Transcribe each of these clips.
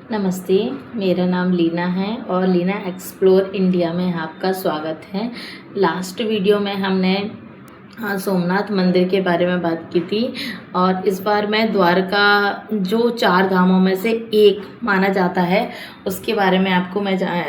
नमस्ते, मेरा नाम लीना है और लीना एक्सप्लोर इंडिया में आपका स्वागत है। लास्ट वीडियो में हमने सोमनाथ मंदिर के बारे में बात की थी और इस बार मैं द्वारका जो 4 धामों में से एक माना जाता है उसके बारे में आपको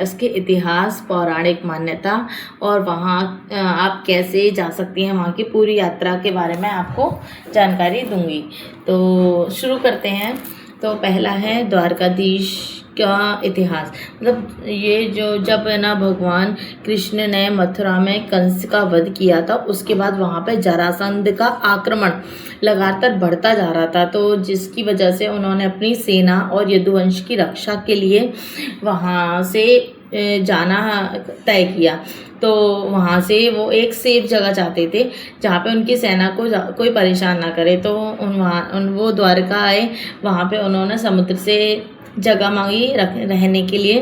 उसके इतिहास, पौराणिक मान्यता और वहाँ आप कैसे जा सकती हैं, वहाँ की पूरी यात्रा के बारे में आपको जानकारी दूंगी। तो शुरू करते हैं। तो पहला है द्वारकाधीश का इतिहास। मतलब ये जब है ना भगवान कृष्ण ने मथुरा में कंस का वध किया था, उसके बाद वहाँ पे जरासंध का आक्रमण लगातार बढ़ता जा रहा था, तो जिसकी वजह से उन्होंने अपनी सेना और यदुवंश की रक्षा के लिए वहाँ से जाना तय किया। तो वहाँ से वो एक सेफ जगह चाहते थे जहाँ पे उनकी सेना को कोई परेशान ना करे। तो वो द्वारका आए। वहाँ पे उन्होंने समुद्र से जगह मांगी रहने के लिए,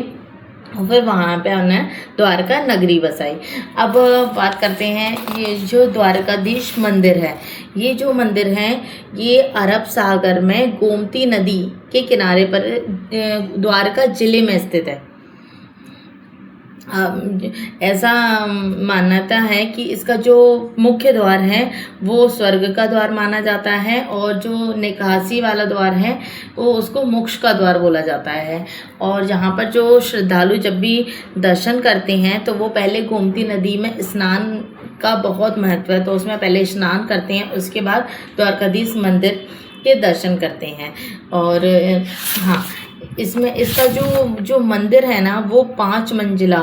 और फिर वहाँ पे उन्हें द्वारका नगरी बसाई। अब बात करते हैं, ये जो द्वारकाधीश मंदिर है, ये जो मंदिर है ये अरब सागर में गोमती नदी के किनारे पर द्वारका जिले में स्थित है। ऐसा मान्यता है कि इसका जो मुख्य द्वार है वो स्वर्ग का द्वार माना जाता है, और जो निकासी वाला द्वार है वो उसको मोक्ष का द्वार बोला जाता है। और यहाँ पर जो श्रद्धालु जब भी दर्शन करते हैं तो वो पहले गोमती नदी में स्नान का बहुत महत्व है, तो उसमें पहले स्नान करते हैं, उसके बाद द्वारकाधीश मंदिर के दर्शन करते हैं। और हाँ, इसमें इसका जो मंदिर है ना वो 5 मंजिला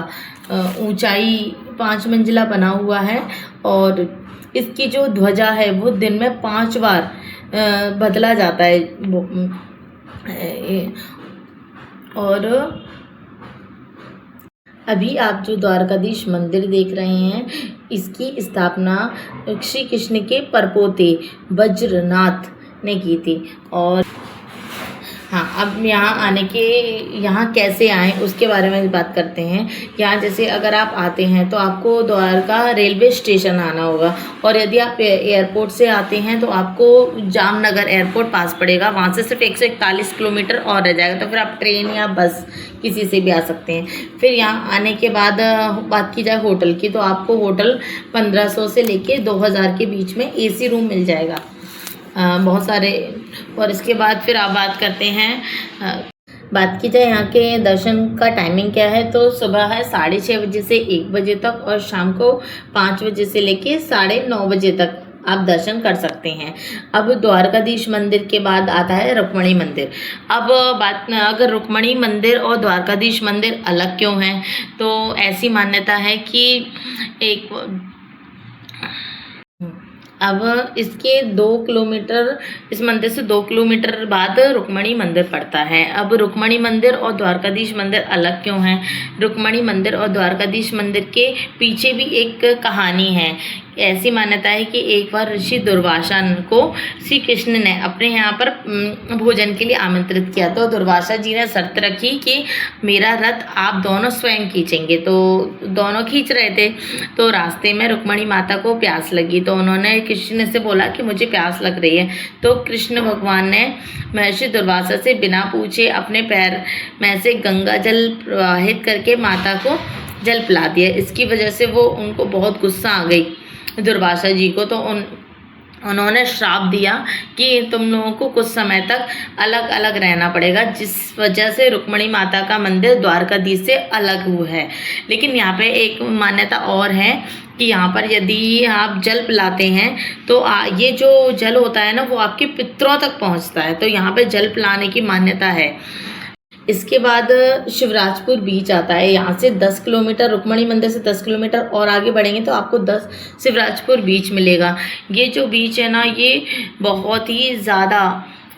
ऊंचाई 5 मंजिला बना हुआ है, और इसकी जो ध्वजा है वो दिन में 5 बार बदला जाता है। और अभी आप जो द्वारकाधीश मंदिर देख रहे हैं, इसकी स्थापना श्री कृष्ण के परपोते वज्रनाथ ने की थी। और हाँ, अब यहाँ कैसे आएँ उसके बारे में बात करते हैं। यहाँ जैसे अगर आप आते हैं तो आपको द्वारका रेलवे स्टेशन आना होगा, और यदि आप एयरपोर्ट से आते हैं तो आपको जामनगर एयरपोर्ट पास पड़ेगा, वहाँ से सिर्फ 141 किलोमीटर और रह जाएगा। तो फिर आप ट्रेन या बस किसी से भी आ सकते हैं। फिर यहाँ आने के बाद बात की जाए होटल की, तो आपको होटल 1500 से लेके 2000 के बीच में AC रूम मिल जाएगा, बहुत सारे। और इसके बाद फिर आप बात करते हैं, बात की जाए यहाँ के दर्शन का टाइमिंग क्या है, तो सुबह है 6:30 बजे से 1 बजे तक, और शाम को 5 बजे से लेके 9:30 बजे तक आप दर्शन कर सकते हैं। अब द्वारकाधीश मंदिर के बाद आता है रुक्मणी मंदिर। अब अगर रुक्मणी मंदिर और द्वारकाधीश मंदिर अलग क्यों हैं, तो ऐसी मान्यता है कि अब इसके 2 किलोमीटर, इस मंदिर से 2 किलोमीटर बाद रुक्मणी मंदिर पड़ता है। अब रुक्मणी मंदिर और द्वारकाधीश मंदिर अलग क्यों हैं? रुक्मणी मंदिर और द्वारकाधीश मंदिर के पीछे भी एक कहानी है। ऐसी मान्यता है कि एक बार ऋषि दुर्वासा को श्री कृष्ण ने अपने यहाँ पर भोजन के लिए आमंत्रित किया, तो दुर्वासा जी ने शर्त रखी कि मेरा रथ आप दोनों स्वयं खींचेंगे। तो दोनों खींच रहे थे, तो रास्ते में रुक्मणी माता को प्यास लगी, तो उन्होंने कृष्ण से बोला कि मुझे प्यास लग रही है। तो कृष्ण भगवान ने महर्षि दुर्वासा से बिना पूछे अपने पैर में से गंगा जल प्रवाहित करके माता को जल पिला दिया। इसकी वजह से उनको बहुत गुस्सा आ गई दुर्वासा जी को, तो उन्होंने श्राप दिया कि तुम लोगों को कुछ समय तक अलग अलग रहना पड़ेगा, जिस वजह से रुक्मणी माता का मंदिर द्वारकाधीश से अलग हुआ है। लेकिन यहाँ पे एक मान्यता और है कि यहाँ पर यदि आप जल पिलाते हैं तो ये जो जल होता है ना वो आपके पितरों तक पहुँचता है, तो यहाँ पे जल पिलाने की मान्यता है। इसके बाद शिवराजपुर बीच आता है। यहाँ से 10 किलोमीटर, रुक्मणी मंदिर से 10 किलोमीटर और आगे बढ़ेंगे तो आपको 10 शिवराजपुर बीच मिलेगा। ये जो बीच है ना ये बहुत ही ज़्यादा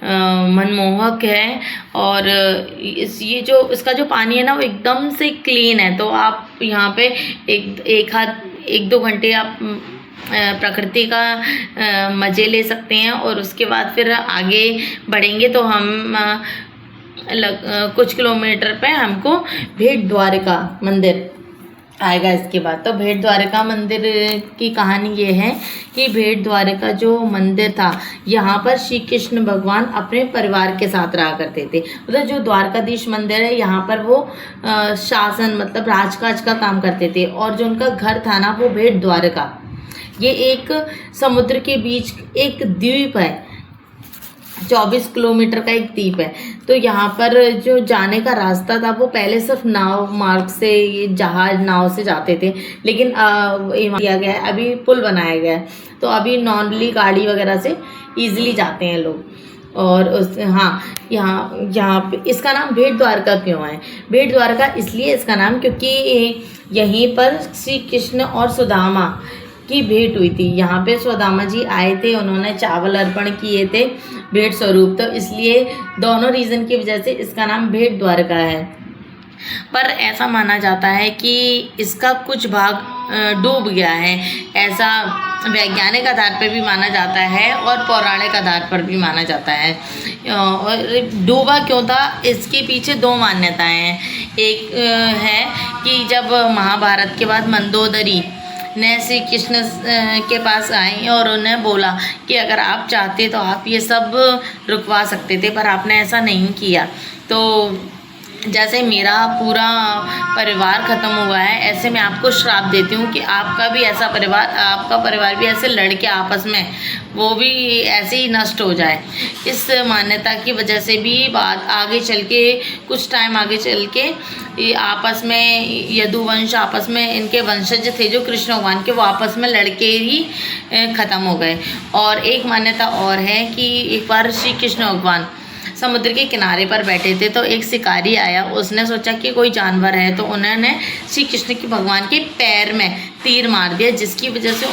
मनमोहक है, और इसका जो पानी है ना वो एकदम से क्लीन है। तो आप यहाँ पे 1-2 घंटे आप प्रकृति का मज़े ले सकते हैं। और उसके बाद फिर आगे बढ़ेंगे तो हम कुछ किलोमीटर पे हमको भेट द्वारिका मंदिर आएगा इसके बाद। तो भेट द्वारका मंदिर की कहानी ये है कि भेट द्वारका जो मंदिर था, यहाँ पर श्री कृष्ण भगवान अपने परिवार के साथ रहा करते थे। मतलब जो द्वारकाधीश मंदिर है यहाँ पर वो शासन मतलब राजकाज का काम करते थे। और जो उनका घर था ना वो भेट द्वारका, ये एक समुद्र के बीच एक द्वीप है, 24 किलोमीटर का एक द्वीप है। तो यहाँ पर जो जाने का रास्ता था वो पहले सिर्फ नाव मार्ग से, ये जहाज नाव से जाते थे, लेकिन किया गया है, अभी पुल बनाया गया है, तो अभी नॉर्मली गाड़ी वगैरह से इजीली जाते हैं लोग। और उस यहाँ पे इसका नाम भेट द्वारका क्यों है? भेट द्वारका इसलिए इसका नाम क्योंकि यहीं पर श्री कृष्ण और सुदामा की भेंट हुई थी। यहाँ पे सुदामा जी आए थे, उन्होंने चावल अर्पण किए थे भेंट स्वरूप, तो इसलिए दोनों रीज़न की वजह से इसका नाम भेट द्वारका है। पर ऐसा माना जाता है कि इसका कुछ भाग डूब गया है, ऐसा वैज्ञानिक आधार पर भी माना जाता है और पौराणिक आधार पर भी माना जाता है। और डूबा क्यों था, इसके पीछे दो मान्यताएं हैं। एक है कि जब महाभारत के बाद मंदोदरी ने श्री कृष्ण के पास आई और उन्हें बोला कि अगर आप चाहते तो आप ये सब रुकवा सकते थे, पर आपने ऐसा नहीं किया। तो जैसे मेरा पूरा परिवार ख़त्म हुआ है, ऐसे मैं आपको श्राप देती हूँ कि आपका भी ऐसा परिवार, आपका परिवार भी ऐसे लड़के आपस में वो भी ऐसे ही नष्ट हो जाए। इस मान्यता की वजह से भी बात आगे चल के, कुछ टाइम आगे चल के ये आपस में यदुवंश, आपस में इनके वंशज थे जो कृष्ण भगवान के, वो आपस में लड़के ही ख़त्म हो गए। और एक मान्यता और है कि एक बार श्री कृष्ण भगवान समुद्र के किनारे पर बैठे थे, तो एक शिकारी आया, उसने सोचा कि कोई जानवर है, तो उन्होंने श्री कृष्ण के भगवान के पैर में तीर मार दिया, जिसकी वजह से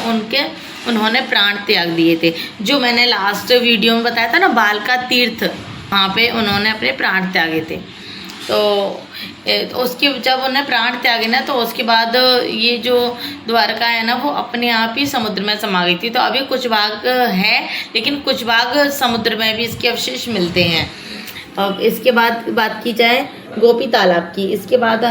उन्होंने प्राण त्याग दिए थे। जो मैंने लास्ट वीडियो में बताया था ना, बाल का तीर्थ, वहाँ पे उन्होंने अपने प्राण त्यागे थे। तो उसके जब उन्हें प्राण त्यागे ना, तो उसके बाद ये जो द्वारका है ना वो अपने आप ही समुद्र में समा गई थी। तो अभी कुछ भाग है, लेकिन कुछ भाग समुद्र में भी इसके अवशेष मिलते हैं। अब इसके बाद बात की जाए गोपी तालाब की, इसके बाद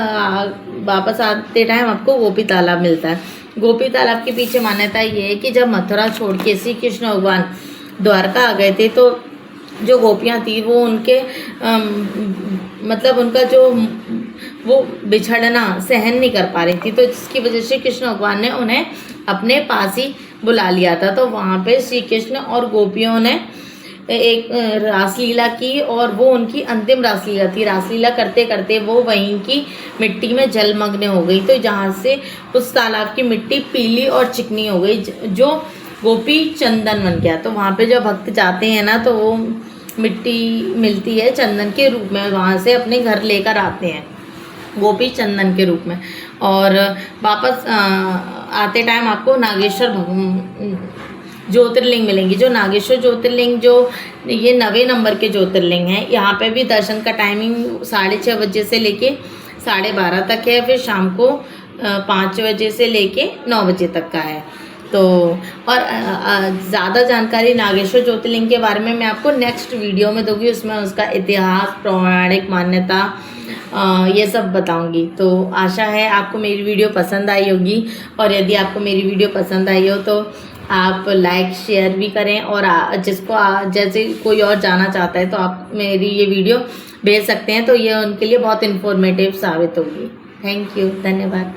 वापस आते टाइम आपको गोपी तालाब मिलता है। गोपी तालाब के पीछे मान्यता ये है कि जब मथुरा छोड़ के श्री कृष्ण भगवान द्वारका आ गए थे, तो जो गोपियाँ थी वो उनके मतलब उनका जो वो बिछड़ना सहन नहीं कर पा रही थी, तो जिसकी वजह से कृष्ण भगवान ने उन्हें अपने पास ही बुला लिया था। तो वहाँ पे श्री कृष्ण और गोपियों ने एक रासलीला की, और वो उनकी अंतिम रासलीला थी। रासलीला करते करते वो वहीं की मिट्टी में जलमग्न हो गई, तो जहाँ से उस तालाब की मिट्टी पीली और चिकनी हो गई, जो गोपी चंदन बन गया। तो वहाँ पे जब भक्त जाते हैं ना, तो वो मिट्टी मिलती है चंदन के रूप में, वहाँ से अपने घर लेकर आते हैं गोपी चंदन के रूप में। और वापस आते टाइम आपको नागेश्वर ज्योतिर्लिंग मिलेंगी। जो नागेश्वर ज्योतिर्लिंग, जो ये 9वें नंबर के ज्योतिर्लिंग हैं, यहाँ पे भी दर्शन का टाइमिंग 6:30 बजे से लेके 12:30 तक है, फिर शाम को 5 बजे से लेके 9 बजे तक का है। तो और ज़्यादा जानकारी नागेश्वर ज्योतिर्लिंग के बारे में मैं आपको नेक्स्ट वीडियो में दूंगी, उसमें उसका इतिहास, पौराणिक मान्यता, ये सब बताऊंगी। तो आशा है आपको मेरी वीडियो पसंद आई होगी, और यदि आपको मेरी वीडियो पसंद आई हो तो आप लाइक शेयर भी करें, और जिसको जैसे कोई और जाना चाहता है तो आप मेरी ये वीडियो भेज सकते हैं, तो ये उनके लिए बहुत इन्फॉर्मेटिव साबित होगी। थैंक यू, धन्यवाद।